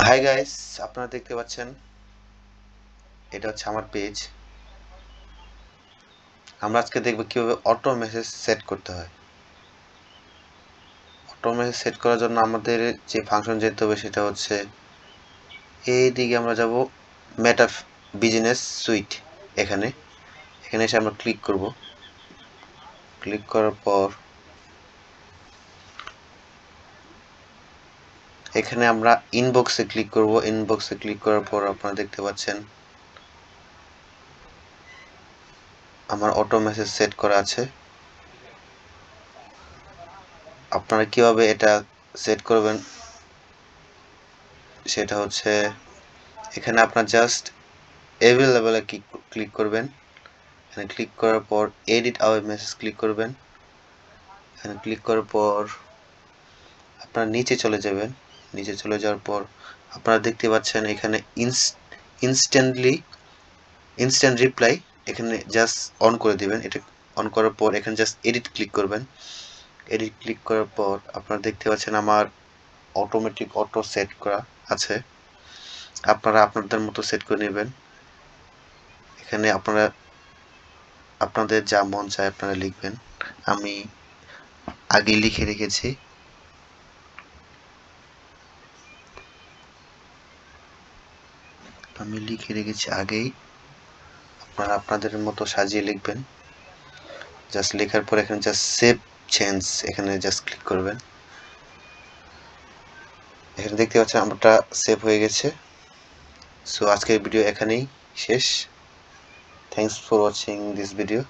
Hi guys, আপনারা দেখতে পাচ্ছেন এটা হচ্ছে আমার পেজ। আমরা আজকে দেখব কিভাবে অটো মেসেজ সেট করতে হয়। অটো মেসেজ সেট করার জন্য আমাদের যে ফাংশন যেতে হবে সেটা হচ্ছে এই দিকে আমরা যাব মেটা বিজনেস সুইট। এখানে এসে আমরা ক্লিক করব। ক্লিক করার পর এখানে আমরা ইনবক্সে ক্লিক করব। ইনবক্সে ক্লিক করার পর আপনারা দেখতে পাচ্ছেন আমার অটো মেসেজ সেট করা আছে। আপনারা কিভাবে এটা সেট করবেন সেটা হচ্ছে এখানে আপনার জাস্ট অ্যাভেলেবলে ক্লিক করবেন। এখানে ক্লিক করার পর এডিট আওয়ার মেসেজ ক্লিক করবেন। এখানে ক্লিক করার পর আপনারা নিচে চলে যাবেন। নিচে চলে যাওয়ার পর আপনারা দেখতে পাচ্ছেন এখানে ইনস্ট্যান্ট রিপ্লাই এখানে জাস্ট অন করে দিবেন। এটা অন করার পর এখানে জাস্ট এডিট ক্লিক করবেন। এডিট ক্লিক করার পর আপনারা দেখতে পাচ্ছেন আমার অটোমেটিক অটো সেট করা আছে। আপনারা আপনাদের মতো সেট করে নেবেন। এখানে আপনাদের যা মন চায় আপনারা লিখবেন। আমি আগে লিখে রেখেছি। আগেই। আপনারা আপনাদের মতো সাজিয়ে লিখবেন। জাস্ট লেখার পর এখানে জাস্ট সেভ চেঞ্জ এখানে জাস্ট ক্লিক করবেন। এখানে দেখতে পাচ্ছেন আমারটা সেভ হয়ে গেছে। সো আজকের ভিডিও এখানেই শেষ। Thanks for watching this video.